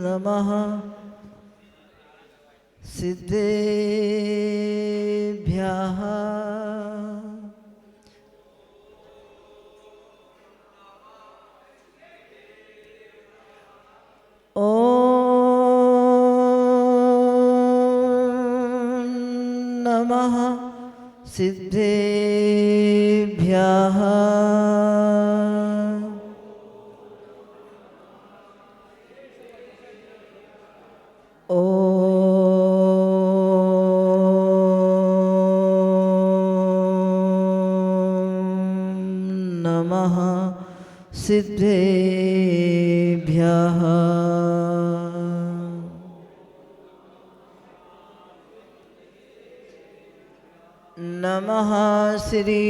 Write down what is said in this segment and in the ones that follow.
नमः सिद्धेभ्यः ॐ नमः सिद्धेभ्यः नमः सिद्धेभ्यः नमः श्रीवर्धमानाय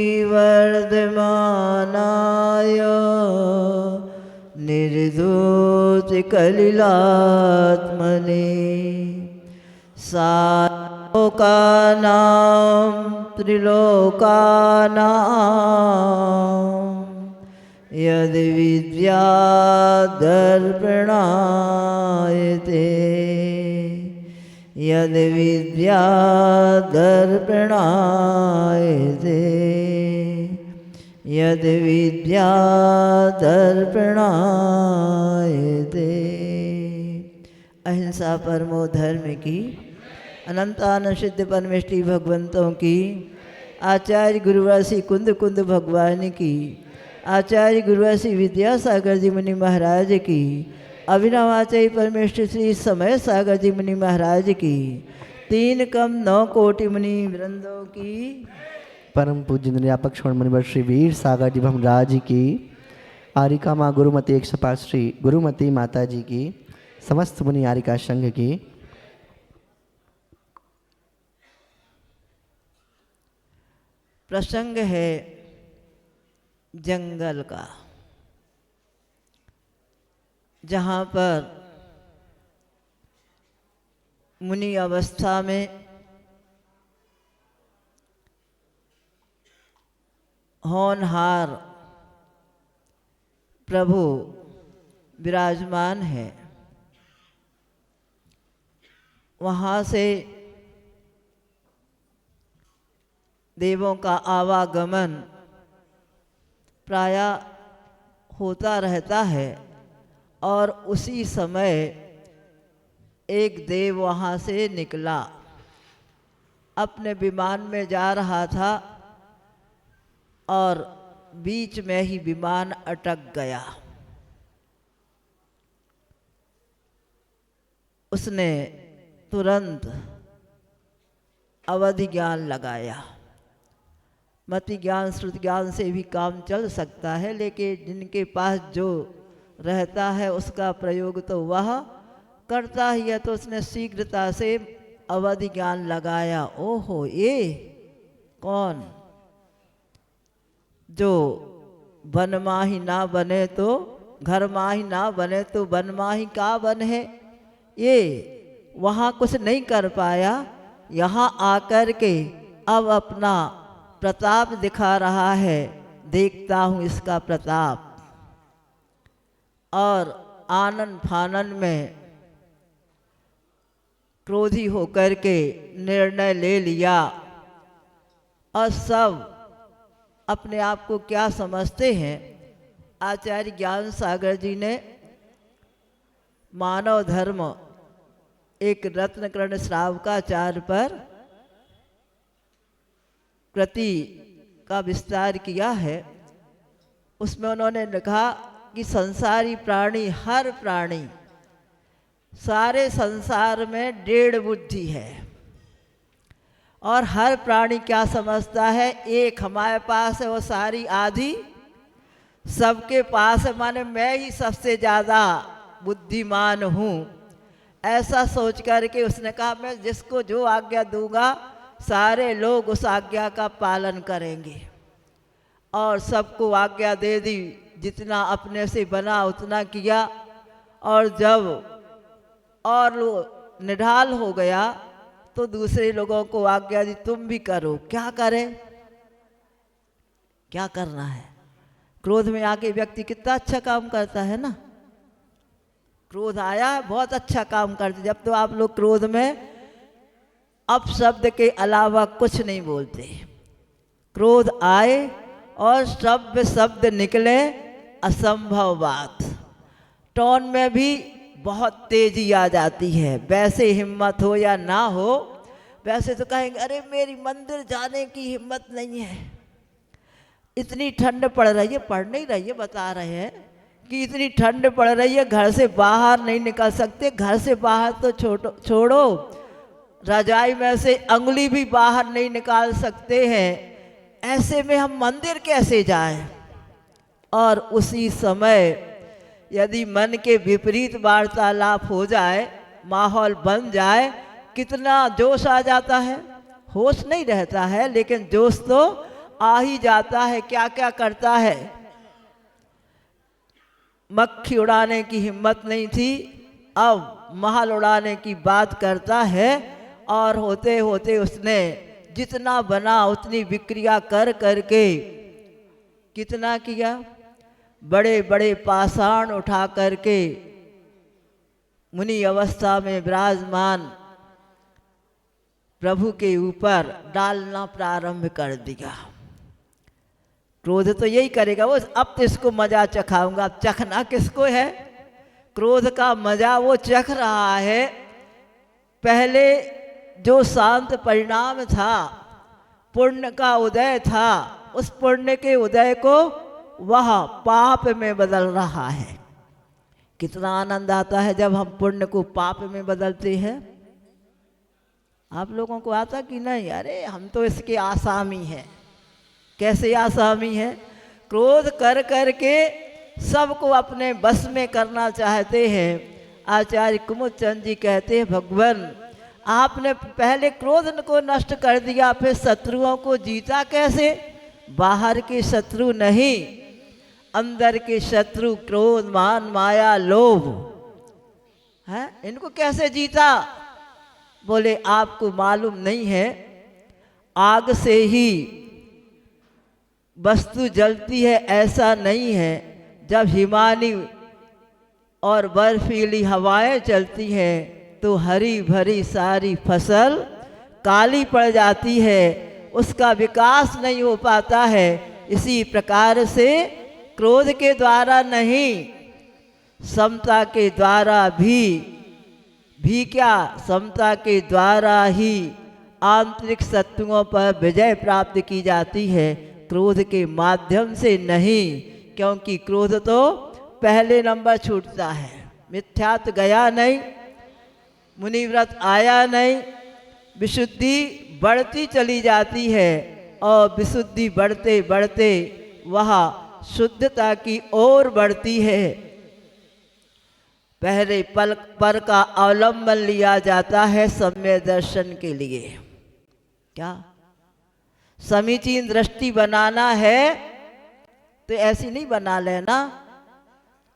निर्दोषकलिलात्मने सालोकानां त्रिलोकानां यद्विद्यादर्पणायते यद्विद्यादर्पणायते यद्विद्यादर्पणायते। अहिंसा परमो धर्म की, अनंतान सिद्ध परमेष्टि भगवंतों की, आचार्य गुरुवासी कुंद कुंद भगवान की, आचार्य गुरुवासी विद्यासागर जी मुनि महाराज की, अभिनव आचार्य परमेष्टि श्री समय सागर जी मुनि महाराज की, 3 कम 9 कोटि मुनि वृंदों की, परम पूज्य निर्यापक श्रवण मुनिवर श्री वीर सागर जी महाराज की, आरिका माँ गुरुमती 105 श्री गुरुमती माता जी की, समस्त मुनि आरिका संघ की। प्रसंग है जंगल का, जहाँ पर मुनि अवस्था में होनहार प्रभु विराजमान है। वहाँ से देवों का आवागमन प्रायः होता रहता है और उसी समय एक देव वहाँ से निकला, अपने विमान में जा रहा था और बीच में ही विमान अटक गया। उसने तुरंत अवधि ज्ञान लगाया। मति ज्ञान श्रुति ज्ञान से भी काम चल सकता है, लेकिन जिनके पास जो रहता है उसका प्रयोग तो वह करता ही है। तो उसने शीघ्रता से अवधि ज्ञान लगाया। ओहो, ये कौन जो वन माही ना बने तो घर माही ना बने तो वन माही का बन है। ये वहाँ कुछ नहीं कर पाया, यहाँ आकर के अब अपना प्रताप दिखा रहा है। देखता हूँ इसका प्रताप। और आनन फानन में क्रोधी होकर के निर्णय ले लिया। और सब अपने आप को क्या समझते हैं। आचार्य ज्ञान सागर जी ने मानव धर्म एक रत्नकर्ण श्रावकाचार्य पर कृति का विस्तार किया है। उसमें उन्होंने लिखा कि संसारी प्राणी, हर प्राणी, सारे संसार में 1.5 बुद्धि है। और हर प्राणी क्या समझता है, एक हमारे पास है वो सारी आधी सबके पास है, माने मैं ही सबसे ज़्यादा बुद्धिमान हूँ। ऐसा सोच करके उसने कहा मैं जिसको जो आज्ञा दूंगा सारे लोग उस आज्ञा का पालन करेंगे। और सबको आज्ञा दे दी, जितना अपने से बना उतना किया। और जब और निढाल हो गया तो दूसरे लोगों को आज्ञा दी तुम भी करो। क्या करें, क्या करना है। क्रोध में आके व्यक्ति कितना अच्छा काम करता है ना। क्रोध आया, बहुत अच्छा काम करते। जब तो आप लोग क्रोध में अपशब्द के अलावा कुछ नहीं बोलते। क्रोध आए और शब्द निकले, असंभव बात। टोन में भी बहुत तेजी आ जाती है। वैसे हिम्मत हो या ना हो, वैसे तो कहेंगे अरे मेरी मंदिर जाने की हिम्मत नहीं है, इतनी ठंड पड़ रही है। पड़ नहीं रही है, बता रहे हैं कि इतनी ठंड पड़ रही है, घर से बाहर नहीं निकल सकते। घर से बाहर तो छोड़ो, रजाई में से अंगुली भी बाहर नहीं निकाल सकते हैं। ऐसे में हम मंदिर कैसे जाएं? और उसी समय यदि मन के विपरीत वार्तालाप हो जाए, माहौल बन जाए, कितना जोश आ जाता है। होश नहीं रहता है, लेकिन जोश तो आ ही जाता है। क्या क्या करता है। मक्खी उड़ाने की हिम्मत नहीं थी, अब महल उड़ाने की बात करता है। और होते होते उसने जितना बना उतनी विक्रिया कर करके कितना किया, बड़े बड़े पाषाण उठा करके मुनि अवस्था में विराजमान प्रभु के ऊपर डालना प्रारंभ कर दिया। क्रोध तो यही करेगा, वो अब तो इसको मजा चखाऊंगा। अब चखना किसको है? क्रोध का मजा वो चख रहा है। पहले जो शांत परिणाम था, पुण्य का उदय था, उस पुण्य के उदय को वह पाप में बदल रहा है। कितना आनंद आता है जब हम पुण्य को पाप में बदलते हैं। आप लोगों को आता कि नहीं? अरे हम तो इसके आसामी हैं। कैसे आसामी है? क्रोध कर करके सबको अपने बस में करना चाहते हैं। आचार्य कुमुद चंद जी कहते हैं, भगवान आपने पहले क्रोध को नष्ट कर दिया, फिर शत्रुओं को जीता कैसे? बाहर के शत्रु नहीं, अंदर के शत्रु क्रोध, मान, माया, लोभ है, इनको कैसे जीता? बोले आपको मालूम नहीं है, आग से ही वस्तु जलती है ऐसा नहीं है। जब हिमानी और बर्फीली हवाएं चलती हैं तो हरी भरी सारी फसल काली पड़ जाती है, उसका विकास नहीं हो पाता है। इसी प्रकार से क्रोध के द्वारा नहीं, समता के द्वारा भी क्या, समता के द्वारा ही आंतरिक शत्रुओं पर विजय प्राप्त की जाती है, क्रोध के माध्यम से नहीं। क्योंकि क्रोध तो पहले नंबर छूटता है। मिथ्यात्व गया नहीं, मुनिव्रत आया नहीं, विशुद्धि बढ़ती चली जाती है। और विशुद्धि बढ़ते बढ़ते वह शुद्धता की ओर बढ़ती है। पहले पल पर का अवलंबन लिया जाता है सम्यक दर्शन के लिए। क्या समीचीन दृष्टि बनाना है तो ऐसी नहीं बना लेना,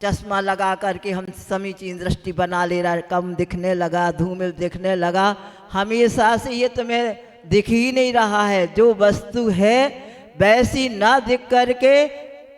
चश्मा लगा करके हम समीचीन दृष्टि बना ले रहा, कम दिखने लगा, धूमिल दिखने लगा। हमेशा से ये तुम्हें दिख ही नहीं रहा है। जो वस्तु है वैसी ना दिख करके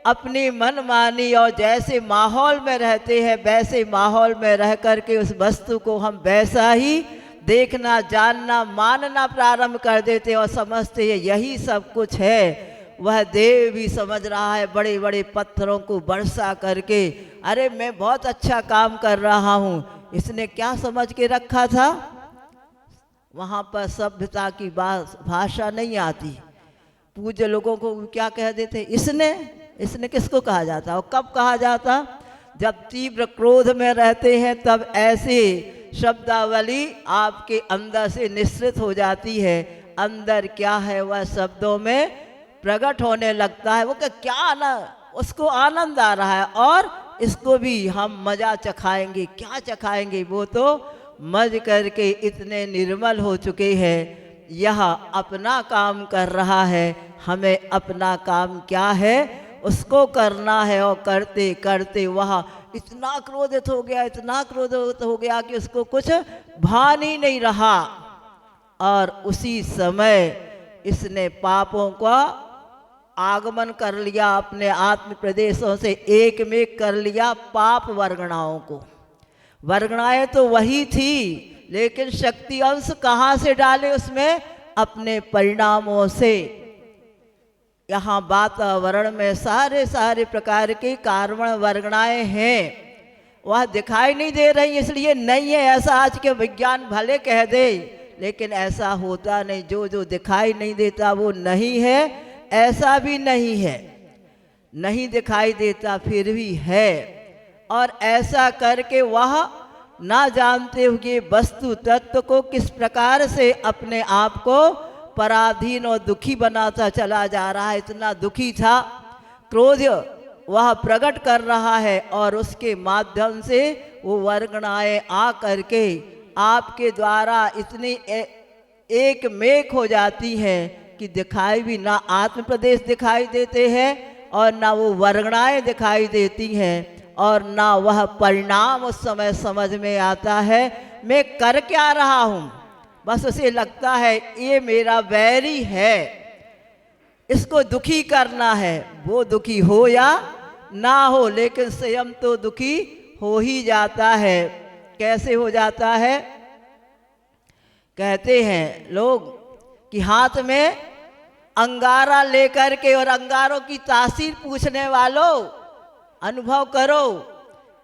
अपनी मनमानी और जैसे माहौल में रहते हैं वैसे माहौल में रह करके उस वस्तु को हम वैसा ही देखना, जानना, मानना प्रारंभ कर देते और समझते हैं यही सब कुछ है। वह देव भी समझ रहा है बड़े बड़े पत्थरों को बरसा करके, अरे मैं बहुत अच्छा काम कर रहा हूँ। इसने क्या समझ के रखा था? वहाँ पर सभ्यता की भाषा नहीं आती। पूज्य लोगों को क्या कह देते? इसने किसको कहा जाता? और कब कहा जाता? जब तीव्र क्रोध में रहते हैं तब ऐसे शब्दावली आपके अंदर से निश्चित हो जाती है। अंदर क्या है वह शब्दों में प्रकट होने लगता है। वो क्या ना, उसको आनंद आ रहा है और इसको भी हम मजा चखाएंगे। क्या चखाएंगे? वो तो मज करके इतने निर्मल हो चुके हैं। यह अपना काम कर रहा है, हमें अपना काम क्या है उसको करना है। और करते करते वह इतना क्रोधित हो गया, इतना क्रोधित हो गया कि उसको कुछ भान ही नहीं रहा। और उसी समय इसने पापों का आगमन कर लिया, अपने आत्म प्रदेशों से एक में कर लिया पाप वर्गणाओं को। वर्गणाएं तो वही थी, लेकिन शक्ति अंश कहाँ से डाले उसमें? अपने परिणामों से। यहाँ वातावरण में सारे सारे प्रकार के कारण वर्गणाएं हैं, वह दिखाई नहीं दे रही, इसलिए नहीं है ऐसा आज के विज्ञान भले कह दे, लेकिन ऐसा होता नहीं। जो जो दिखाई नहीं देता वो नहीं है, ऐसा भी नहीं है। नहीं दिखाई देता फिर भी है, और ऐसा करके वह ना जानते हुए वस्तु तत्व को किस प्रकार से अपने आप को पराधीन और दुखी बनाता चला जा रहा है। इतना दुखी था, क्रोध वह प्रकट कर रहा है, और उसके माध्यम से वो वर्गणाएं आ करके आपके द्वारा इतनी एक मेक हो जाती है कि दिखाई भी ना आत्म प्रदेश दिखाई देते हैं, और ना वो वर्गणाएं दिखाई देती हैं, और ना वह परिणाम उस समय समझ में आता है। मैं कर क्या रहा हूँ? बस उसे लगता है ये मेरा वैरी है, इसको दुखी करना है। वो दुखी हो या ना हो, लेकिन स्वयं तो दुखी हो ही जाता है। कैसे हो जाता है? कहते हैं लोग कि हाथ में अंगारा लेकर के, और अंगारों की तासीर पूछने वालों अनुभव करो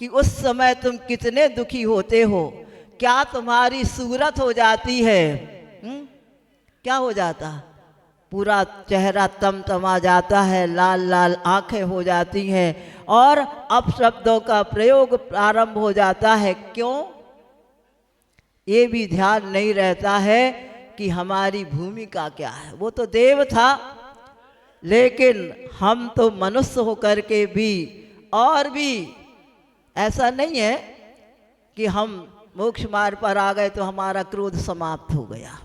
कि उस समय तुम कितने दुखी होते हो, क्या तुम्हारी सूरत हो जाती है। क्या हो जाता? पूरा चेहरा तमतमा जाता है, लाल लाल आंखें हो जाती हैं, और अपशब्दों का प्रयोग प्रारंभ हो जाता है। क्यों? ये भी ध्यान नहीं रहता है कि हमारी भूमिका क्या है। वो तो देव था, लेकिन हम तो मनुष्य होकर के भी, और भी ऐसा नहीं है कि हम मोक्ष मार्ग पर आ गए तो हमारा क्रोध समाप्त हो गया।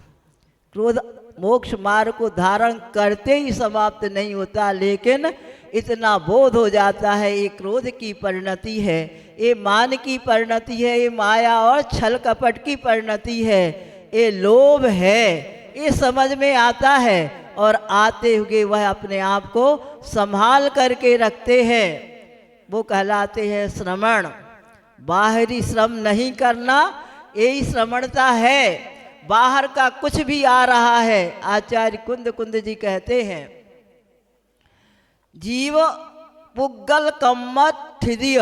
क्रोध मोक्ष मार्ग को धारण करते ही समाप्त नहीं होता, लेकिन इतना बोध हो जाता है ये क्रोध की परिणति है, ये मान की परिणति है, ये माया और छल कपट की परिणति है, ये लोभ है, ये समझ में आता है, और आते हुए वह अपने आप को संभाल करके रखते हैं। वो कहलाते हैं श्रमण। बाहरी श्रम नहीं करना, यही श्रमणता है। बाहर का कुछ भी आ रहा है, आचार्य कुंद कुंद जी कहते हैं, जीव पुद्गल कम्मत हृदय,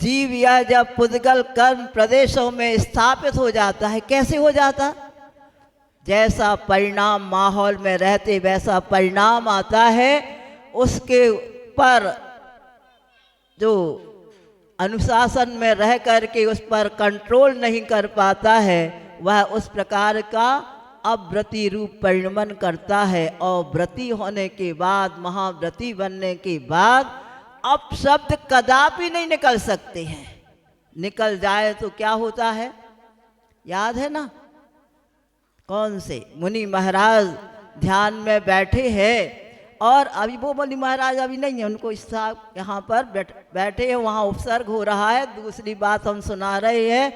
जीव यह जब पुद्गल कर्म प्रदेशों में स्थापित हो जाता है। कैसे हो जाता? जैसा परिणाम माहौल में रहते वैसा परिणाम आता है, उसके पर जो अनुशासन में रह करके उस पर कंट्रोल नहीं कर पाता है, वह उस प्रकार का अव्रति रूप परिणमन करता है। और व्रति होने के बाद, महाव्रति बनने के बाद अपशब्द कदापि नहीं निकल सकते हैं। निकल जाए तो क्या होता है? याद है ना? कौन से मुनि महाराज ध्यान में बैठे हैं, और अभी वो मुनि महाराज अभी नहीं है, उनको इस यहाँ पर बैठे हैं, वहाँ उपसर्ग हो रहा है। दूसरी बात हम सुना रहे हैं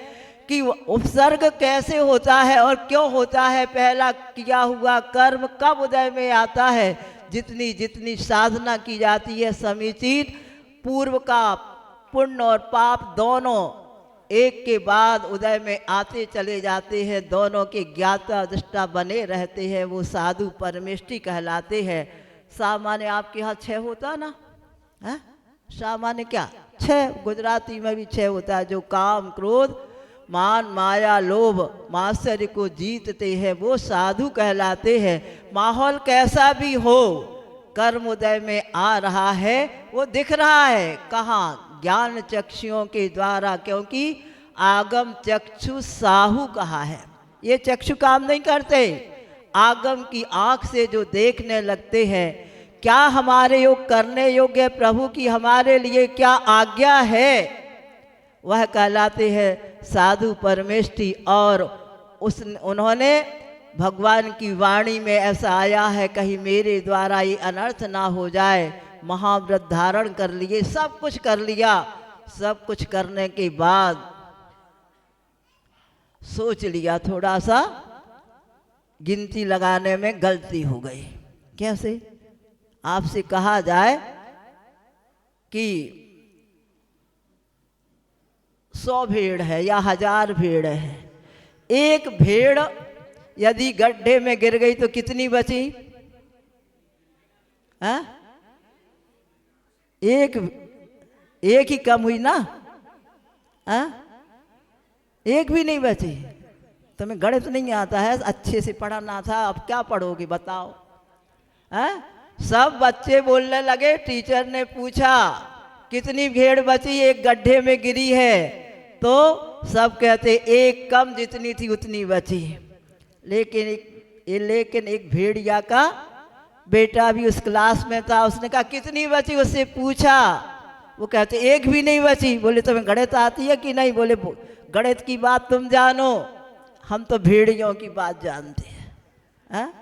कि उपसर्ग कैसे होता है और क्यों होता है। पहला किया हुआ कर्म कब उदय में आता है? जितनी जितनी साधना की जाती है समीचीन, पूर्व का पुण्य और पाप दोनों एक के बाद उदय में आते चले जाते हैं, दोनों के ज्ञाता दृष्टा बने रहते हैं, वो साधु परमेष्टि कहलाते हैं। सामान्य आपके यहाँ 6 होता ना है? सामान्य क्या 6? गुजराती में भी 6 होता है। जो काम क्रोध मान माया लोभ मात्सर्य को जीतते हैं वो साधु कहलाते हैं। माहौल कैसा भी हो, कर्म उदय में आ रहा है, वो दिख रहा है। कहाँ? ज्ञान चक्षुओं के द्वारा, क्योंकि आगम चक्षु साहू कहा है। ये चक्षु काम नहीं करते, आगम की आँख से जो देखने लगते हैं। क्या हमारे योग करने योग्य प्रभु की हमारे लिए क्या आज्ञा है, वह कहलाते हैं साधु परमेष्टि। और उन्होंने भगवान की वाणी में ऐसा आया है, कहीं मेरे द्वारा ये अनर्थ ना हो जाए, महाव्रत धारण कर लिए, सब कुछ कर लिया। सब कुछ करने के बाद सोच लिया थोड़ा सा गिनती लगाने में गलती हो गई। कैसे? आपसे कहा जाए कि 100 भेड़ है या 1000 भेड़ है, एक भेड़ यदि गड्ढे में गिर गई तो कितनी बची? हाँ? एक ही कम हुई ना। हाँ? एक भी नहीं बची। तुम्हें गणित नहीं आता है, अच्छे से पढ़ना था, अब क्या पढ़ोगे बताओ? हाँ? सब बच्चे बोलने लगे। टीचर ने पूछा कितनी भेड़ बची, एक गड्ढे में गिरी है, तो सब कहते एक कम, जितनी थी उतनी बची। लेकिन एक भेड़िया का बेटा भी उस क्लास में था, उसने कहा कितनी बची, उससे पूछा, वो कहते एक भी नहीं बची। बोले तुम्हें गणित आती है कि नहीं? बोले गणित की बात तुम जानो, हम तो भेड़ियों की बात जानते हैं। हाँ?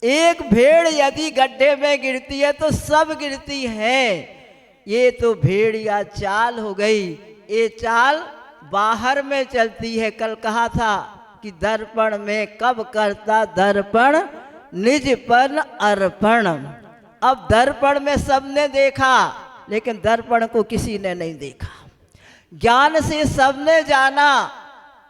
एक भेड़ यदि गड्ढे में गिरती है तो सब गिरती है। ये तो भेड़िया चाल हो गई। ये चाल बाहर में चलती है। कल कहा था कि दर्पण में कब करता दर्पण निजपन अर्पण। अब दर्पण में सबने देखा, लेकिन दर्पण को किसी ने नहीं देखा। ज्ञान से सबने जाना,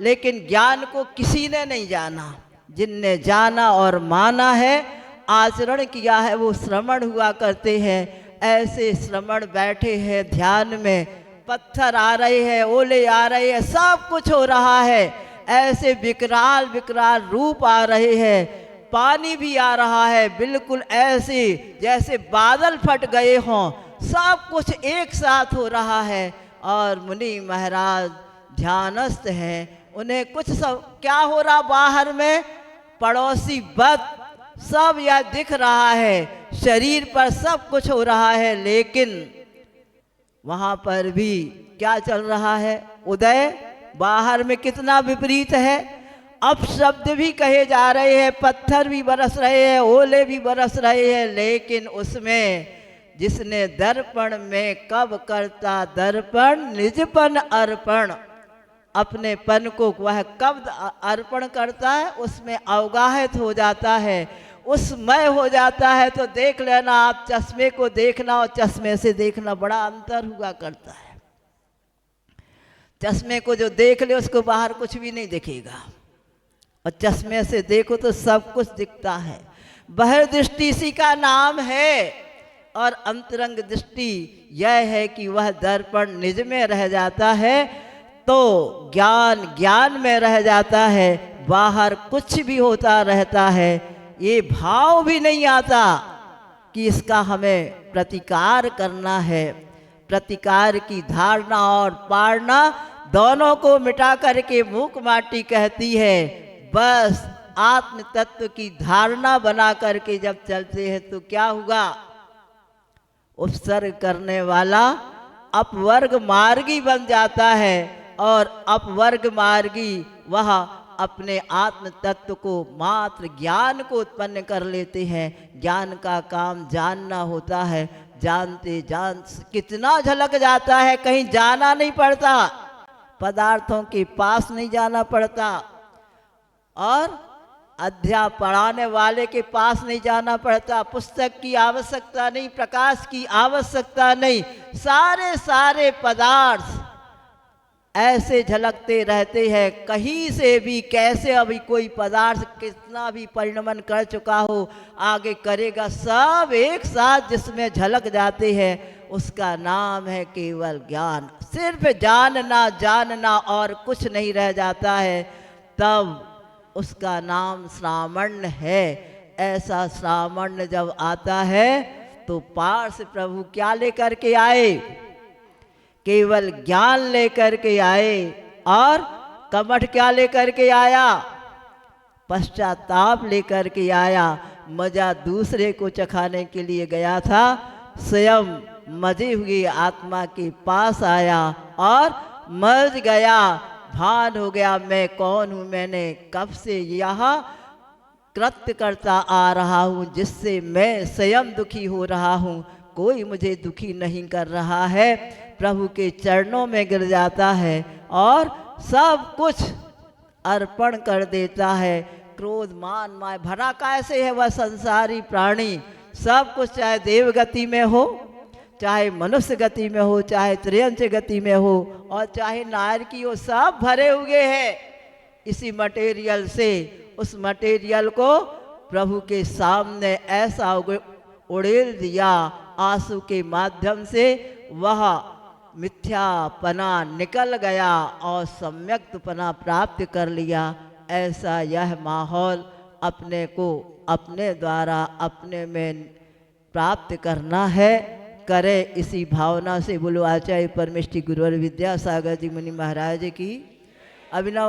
लेकिन ज्ञान को किसी ने नहीं जाना। जिनने जाना और माना है, आचरण किया है, वो श्रवण हुआ करते हैं। ऐसे श्रवण बैठे हैं ध्यान में, पत्थर आ रहे हैं, ओले आ रहे हैं, सब कुछ हो रहा है। ऐसे विकराल विकराल रूप आ रहे हैं, पानी भी आ रहा है, बिल्कुल ऐसे जैसे बादल फट गए हों। सब कुछ एक साथ हो रहा है और मुनि महाराज ध्यानस्थ हैं। उन्हें कुछ सब क्या हो रहा बाहर में, पड़ोसी बद सब यह दिख रहा है, शरीर पर सब कुछ हो रहा है, लेकिन वहाँ पर भी क्या चल रहा है? उदय बाहर में कितना विपरीत है। अब शब्द भी कहे जा रहे हैं, पत्थर भी बरस रहे हैं, ओले भी बरस रहे हैं, लेकिन उसमें जिसने दर्पण में कब करता दर्पण निजपन अर्पण, अपने पन को वह कब अर्पण करता है, उसमें अवगाहित हो जाता है, उसमय हो जाता है। तो देख लेना, आप चश्मे को देखना और चश्मे से देखना बड़ा अंतर हुआ करता है। चश्मे को जो देख ले उसको बाहर कुछ भी नहीं दिखेगा, और चश्मे से देखो तो सब कुछ दिखता है। बहिर्दृष्टि इसी का नाम है, और अंतरंग दृष्टि यह है कि वह दर्पण निज में रह जाता है तो ज्ञान ज्ञान में रह जाता है, बाहर कुछ भी होता रहता है। ये भाव भी नहीं आता कि इसका हमें प्रतिकार करना है। प्रतिकार की धारणा और पारना दोनों को मिटा करके मूक माटी कहती है। बस आत्म तत्व की धारणा बना करके जब चलते हैं तो क्या हुआ? उपसर्ग करने वाला अपवर्ग मार्गी बन जाता है, और अपवर्ग मार्गी वह अपने आत्म तत्व को मात्र ज्ञान को उत्पन्न कर लेते हैं। ज्ञान का काम जानना होता है, जानते जान कितना झलक जाता है, कहीं जाना नहीं पड़ता, पदार्थों के पास नहीं जाना पड़ता, और अध्याय पढ़ाने वाले के पास नहीं जाना पड़ता, पुस्तक की आवश्यकता नहीं, प्रकाश की आवश्यकता नहीं। सारे पदार्थ ऐसे झलकते रहते हैं, कहीं से भी कैसे अभी कोई पदार्थ कितना भी परिणमन कर चुका हो, आगे करेगा, सब एक साथ जिसमें झलक जाते हैं, उसका नाम है केवल ज्ञान। सिर्फ जानना और कुछ नहीं रह जाता है, तब उसका नाम श्रावण है। ऐसा श्रावण जब आता है तो पार्श प्रभु क्या लेकर के आए? केवल ज्ञान लेकर के आए। और कमठ क्या लेकर के आया? पश्चाताप लेकर के आया। मजा दूसरे को चखाने के लिए गया था, स्वयं मजे हुए आत्मा के पास आया और मज गया। भान हो गया मैं कौन हूँ, मैंने कब से यहाँ कृत्य करता आ रहा हूँ, जिससे मैं स्वयं दुखी हो रहा हूँ, कोई मुझे दुखी नहीं कर रहा है। प्रभु के चरणों में गिर जाता है और सब कुछ अर्पण कर देता है। क्रोध मान माय भरा कैसे है वह संसारी प्राणी, सब कुछ चाहे देवगति में हो, चाहे मनुष्य गति में हो, चाहे त्रियंच गति में हो, और चाहे नार की हो, सब भरे हुए हैं इसी मटेरियल से। उस मटेरियल को प्रभु के सामने ऐसा उड़ेल दिया आंसू के माध्यम से, वह मिथ्यापना निकल गया और सम्यक्तपना प्राप्त कर लिया। ऐसा यह माहौल अपने को अपने द्वारा अपने में प्राप्त करना है, करे इसी भावना से। बोलो आचार्य परमेष्टि गुरुवर विद्यासागर जी मुनि महाराज की अभिनव